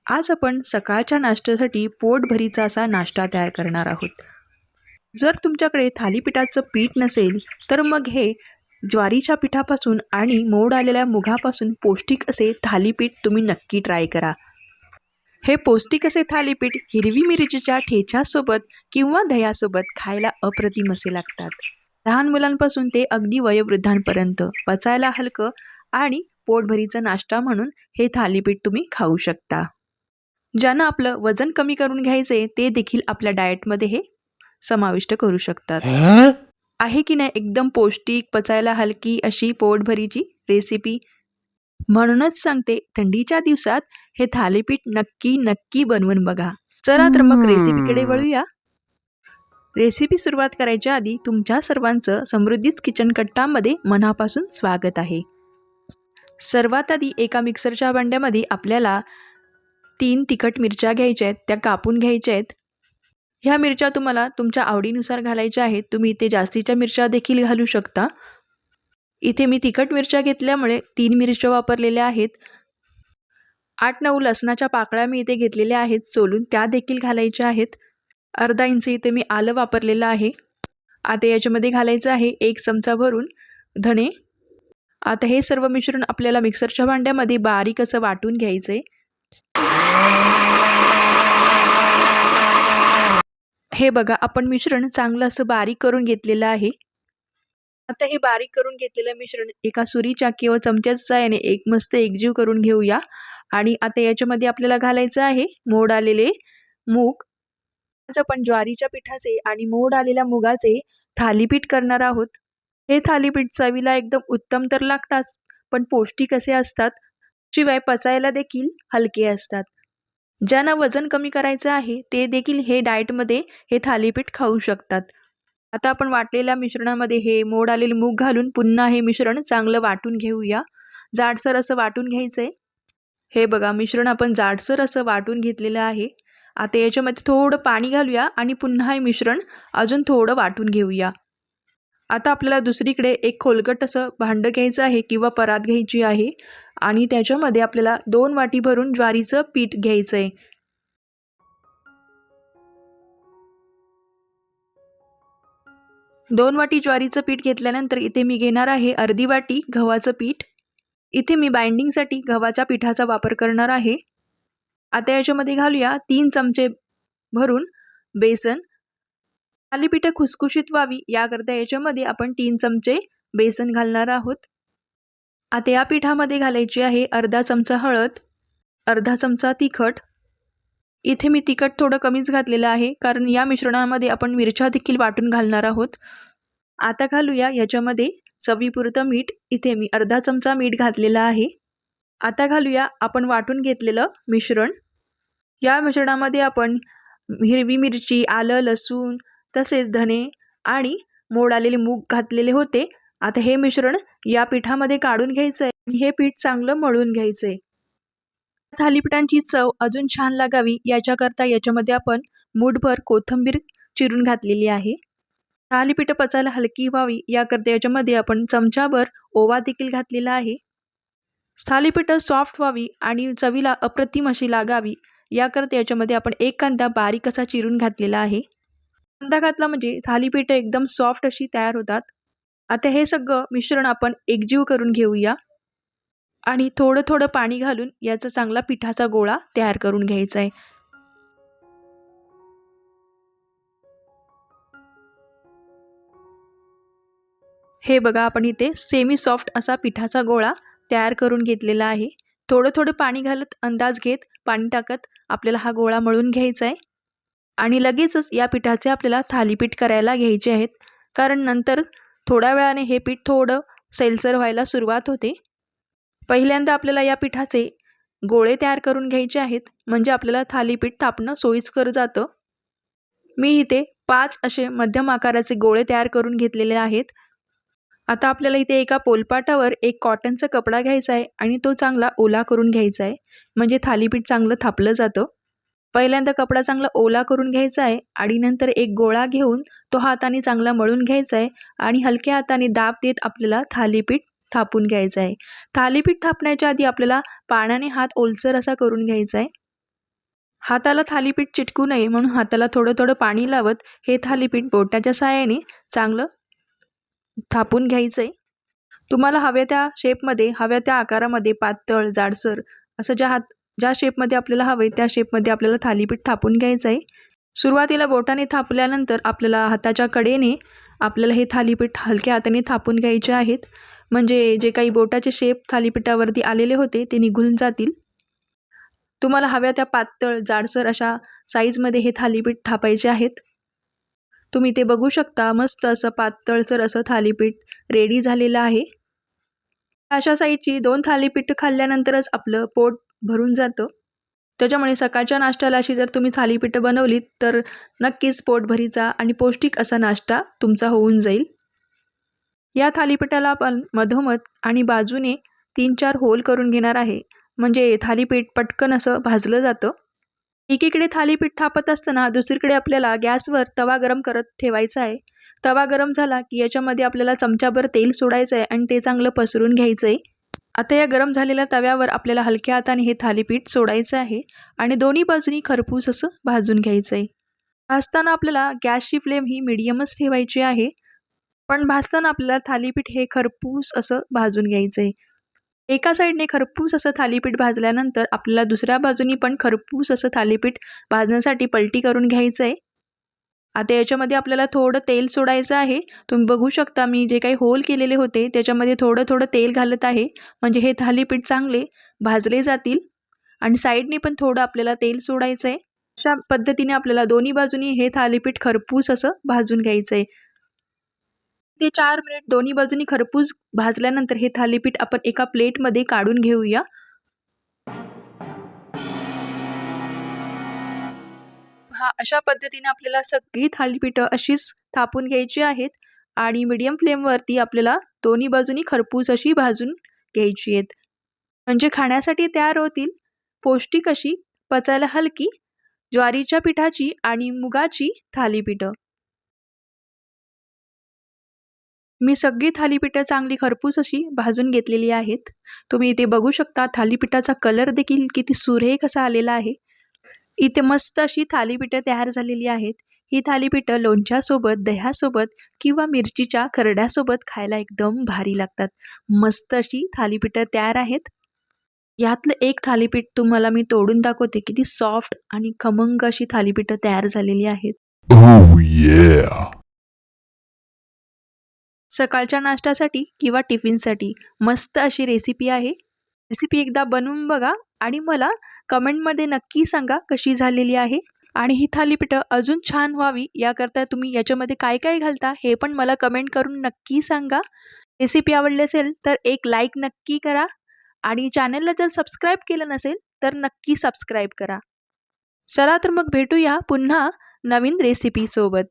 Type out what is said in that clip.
आज आपण सकाळच्या नाश्त्यासाठी पोटभरीचा असा नाश्ता तयार करणार आहोत. जर तुमच्याकडे थालीपीठाचं पीठ नसेल तर मग हे ज्वारीच्या पिठापासून आणि मोड आलेल्या मुगापासून पौष्टिक असे थालीपीठ तुम्ही नक्की ट्राय करा. हे पौष्टिक असे थालीपीठ हिरवी मिरचीच्या ठेच्यासोबत किंवा दह्यासोबत खायला अप्रतिम असे लागतात. लहान मुलांपासून ते अगदी वयोवृद्धांपर्यंत पचायला हलकं आणि पोटभरीचा नाश्ता म्हणून हे थालीपीठ तुम्ही खाऊ शकता. ज्यांना आपलं वजन कमी करून घ्यायचे ते देखील आपल्या डाएटमध्ये हे समाविष्ट करू शकतात. आहे की नाही एकदम पौष्टिक, पचायला हलकी अशी पोटभरीची रेसिपी. म्हणूनच सांगते, थंडीच्या दिवसात हे थालीपीठ नक्की नक्की बनवून बघा. चला तर मग रेसिपीकडे वळूया. रेसिपी सुरुवात करायच्या आधी तुमच्या सर्वांचं समृद्धीच किचन कट्टामध्ये मनापासून स्वागत आहे. सर्वात आधी एका मिक्सरच्या भांड्यामध्ये आपल्याला 3 तिखट मिरच्या घ्यायच्या आहेत, त्या कापून घ्यायच्या आहेत. ह्या मिरच्या तुम्हाला तुमच्या आवडीनुसार घालायच्या आहेत. तुम्ही इथे जास्तीच्या मिरच्या देखील घालू शकता. इथे मी तिखट मिरच्या घेतल्यामुळे 3 मिरच्या वापरलेल्या आहेत. 8-9 लसणाच्या पाकळ्या मी इथे घेतलेल्या आहेत सोलून, त्या देखील घालायच्या आहेत. अर्धा इंच इथे मी आलं वापरलेलं आहे. आता याच्यामध्ये घालायचं आहे 1 चमचा भरून धणे. आता हे सर्व मिश्रण आपल्याला मिक्सरच्या भांड्यामध्ये बारीक असं वाटून घ्यायचं आहे. हे बघा, आपण मिश्रण चांगलं असं बारीक करून घेतलेलं आहे. आता हे बारीक करून घेतलेलं मिश्रण एका सुरीच्या किंवा चमच्याच्या साहाय्याने एक मस्त एकजीव करून घेऊया. आणि आता याच्यामध्ये आपल्याला घालायचं आहे मोड आलेले मूग. आज आपण ज्वारीच्या पिठाचे आणि मोड आलेल्या मुगाचे थालीपीठ करणार आहोत. हे थालीपीठ चवीला एकदम उत्तम तर लागतात, पण पौष्टिक असे असतात, शिवाय पचायला देखील हलके असतात. ज्यांना वजन कमी करायचं आहे ते देखील हे डाएटमध्ये हे थालीपीठ खाऊ शकतात. आता आपण वाटलेल्या मिश्रणामध्ये हे मोड आलेले मूग घालून पुन्हा हे मिश्रण चांगलं वाटून घेऊया. जाडसर असं वाटून घ्यायचं आहे. हे बघा, मिश्रण आपण जाडसर असं वाटून घेतलेलं आहे. आता याच्यामध्ये थोडं पाणी घालूया आणि पुन्हा हे मिश्रण अजून थोडं वाटून घेऊया. आता आपल्याला दुसरीकडे एक खोलगट असं भांडं घ्यायचं आहे किंवा परात घ्यायची आहे आणि त्याच्यामध्ये आपल्याला 2 वाटी भरून ज्वारीचं पीठ घ्यायचं आहे. दोन वाटी ज्वारीचं पीठ घेतल्यानंतर इथे मी घेणार आहे अर्धी वाटी गव्हाचं पीठ. इथे मी बाइंडिंगसाठी गव्हाच्या पिठाचा वापर करणार आहे. आता याच्यामध्ये घालूया 3 चमचे भरून बेसन. थालीपीठ खुसखुशीत व्हावी याकरता याच्यामध्ये आपण 3 चमचे बेसन घालणार आहोत. आता या पिठामध्ये घालायची आहे अर्धा चमचा हळद, अर्धा चमचा तिखट. इथे मी तिखट थोडं कमीच घातलेलं आहे कारण या मिश्रणामध्ये आपण मिरच्या देखील वाटून घालणार आहोत. आता घालूया याच्यामध्ये चवीपुरतं मीठ. इथे मी अर्धा चमचा मीठ घातलेलं आहे. आता घालूया आपण वाटून घेतलेलं मिश्रण. या मिश्रणामध्ये आपण हिरवी मिरची, आलं, लसूण तसेच धने आणि मोड आलेले मूग घातलेले होते. आता हे मिश्रण या पिठामध्ये काढून घ्यायचं आहे आणि हे पीठ चांगलं मळून घ्यायचं आहे. थालीपीठांची चव अजून छान लागावी याच्याकरता याच्यामध्ये आपण मूठभर कोथिंबीर चिरून घातलेली आहे. थालीपीठ पचायला हलकी व्हावी याकरता याच्यामध्ये आपण चमचाभर ओवा देखील घातलेला आहे. थालीपीठ सॉफ्ट व्हावी आणि चवीला अप्रतिम अशी लागावी याकरता याच्यामध्ये आपण 1 कांदा बारीक असा चिरून घातलेला आहे. कांदा घातला म्हणजे थालीपीठ एकदम सॉफ्ट अशी तयार होतात. आता हे सगळं मिश्रण आपण एकजीव करून घेऊया आणि थोडं थोडं पाणी घालून याचा चांगला पिठाचा गोळा तयार करून घ्यायचा आहे. हे बघा, आपण इथे सेमी सॉफ्ट असा पिठाचा गोळा तयार करून घेतलेला आहे. थोडं थोडं पाणी घालत अंदाज घेत पाणी टाकत आपल्याला हा गोळा मळून घ्यायचा आहे आणि लगेचच या पिठाचे आपल्याला थालीपीठ करायला घ्यायचे आहेत, कारण नंतर थोड्या वेळाने हे पीठ थोडं सैलसर व्हायला सुरुवात होते. पहिल्यांदा आपल्याला या पिठाचे गोळे तयार करून घ्यायचे आहेत, म्हणजे आपल्याला थालीपीठ थापणं सोयीस्कर जातं. मी इथे 5 असे मध्यम आकाराचे गोळे तयार करून घेतलेले आहेत. आता आपल्याला इथे एका पोलपाटावर एक कॉटनचा कपडा घ्यायचा आहे आणि तो चांगला ओला करून घ्यायचा आहे, म्हणजे थालीपीठ चांगलं थापलं जातं. पहिल्यांदा कपडा चांगला ओला करून घ्यायचा आहे आणि नंतर एक गोळा घेऊन तो हाताने चांगला मळून घ्यायचा आहे आणि हलक्या हाताने दाब देत आपल्याला थालीपीठ थापून घ्यायचं आहे. थालीपीठ थापण्याच्या आधी आपल्याला पाण्याने हात ओलसर असा करून घ्यायचा आहे. हाताला थालीपीठ चिटकू नये म्हणून हाताला थोडं थोडं पाणी लावत हे थालीपीठ बोटाच्या साहाय्याने चांगलं थापून घ्यायचं आहे. तुम्हाला हव्या त्या शेपमध्ये, हव्या त्या आकारामध्ये पातळ, जाडसर असं ज्या शेपमध्ये आपल्याला हवं आहे त्या शेपमध्ये आपल्याला थालीपीठ थापून घ्यायचं आहे. सुरुवातीला बोटाने थापल्यानंतर आपल्याला हाताच्या कडेने आपल्याला हे थालीपीठ हलक्या हाताने थापून घ्यायचे आहेत. म्हणजे जे काही बोटाचे शेप थालीपीठावरती आलेले होते ते निघून जातील. तुम्हाला हव्या त्या पातळ, जाडसर अशा साईजमध्ये हे थालीपीठ थापायचे आहेत. तुम्ही ते बघू शकता. मस्त असं पातळसर असं थालीपीठ रेडी झालेलं आहे. अशा साईजची 2 थालीपीठ खाल्ल्यानंतरच आपलं पोट भरून जातं. त्याच्यामुळे सकाळच्या नाश्त्याला अशी जर तुम्ही थालीपीठं बनवलीत तर नक्कीच पोटभरीचा आणि पौष्टिक असा नाश्ता तुमचा होऊन जाईल. या थालीपीठाला आपण मधोमध आणि बाजूने 3-4 होल करून घेणार आहे. म्हणजे थालीपीठ पटकन असं भाजलं जातं. एकीकडे थालीपीठ थापत असताना दुसरीकडे आपल्याला गॅसवर तवा गरम करत ठेवायचा आहे. तवा गरम झाला की याच्यामध्ये आपल्याला चमच्याभर तेल सोडायचं आहे आणि ते चांगलं पसरून घ्यायचं आहे. आता या गरम झालेल्या तव्यावर आपल्याला हलक्या हाताने हे थालीपीठ सोडायचं आहे आणि दोन्ही बाजूनी खरपूस असं भाजून घ्यायचं आहे. भाजताना आपल्याला गॅसची फ्लेम ही मिडियमच ठेवायची आहे. पण भाजताना आपल्याला थालीपीठ हे खरपूस असं भाजून घ्यायचं आहे. एका साईडने खरपूस असं थालीपीठ भाजल्यानंतर आपल्याला दुसऱ्या बाजूनी पण खरपूस असं थालीपीठ भाजण्यासाठी पलटी करून घ्यायचं आहे. आता याच्यामध्ये आपल्याला थोडं तेल सोडायचं आहे. तुम्ही बघू शकता मी जे काही होल केलेले होते त्याच्यामध्ये थोडं थोडं तेल घालत आहे. म्हणजे हे थालीपीठ चांगले भाजले जातील आणि साईडने पण थोडं आपल्याला तेल सोडायचं आहे. अशा पद्धतीने आपल्याला दोन्ही बाजूनी हे थालीपीठ खरपूस असं भाजून घ्यायचं आहे. ते 4 मिनिट दोन्ही बाजूनी खरपूस भाजल्यानंतर हे थालीपीठ आपण एका प्लेटमध्ये काढून घेऊया. अशा पद्धतीने आपल्याला सगळी थालीपीठं अशीच थापून घ्यायची आहेत आणि मीडियम फ्लेमवरती आपल्याला दोन्ही बाजूनी खरपूस अशी भाजून घ्यायची आहेत. म्हणजे खाण्यासाठी तयार होतील पौष्टिक अशी, पचायला हलकी ज्वारीच्या पिठाची आणि मुगाची थालीपीठं. मी सगळी थालीपीठं चांगली खरपूस अशी भाजून घेतलेली आहेत. तुम्ही इथे बघू शकता थालीपीठाचा कलर देखील किती सुरेख असा आलेला आहे. इथे मस्त अशी थालीपीठं तयार झालेली आहेत. ही थालीपीठं लोणच्यासोबत, दह्यासोबत किंवा मिरचीच्या खरड्यासोबत खायला एकदम भारी लागतात. मस्त अशी थालीपीठं तयार आहेत. यातलं एक थालीपीठ तुम्हाला मी तोडून दाखवते. किती सॉफ्ट आणि खमंग अशी थालीपीठं तयार झालेली आहेत. Oh yeah. सकाळच्या नाश्त्यासाठी किंवा टिफिनसाठी मस्त अशी रेसिपी आहे. रेसिपी एकदा बनवून बघा आणि मला कमेंटमध्ये नक्की सांगा कशी झालेली आहे. आणि ही थालीपीठं अजून छान व्हावी याकरता तुम्ही याच्यामध्ये काय काय घालता हे पण मला कमेंट करून नक्की सांगा. रेसिपी आवडली असेल तर एक लाईक नक्की करा आणि चॅनलला जर सबस्क्राईब केलं नसेल तर नक्की सबस्क्राईब करा. चला तर मग भेटूया पुन्हा नवीन रेसिपीसोबत.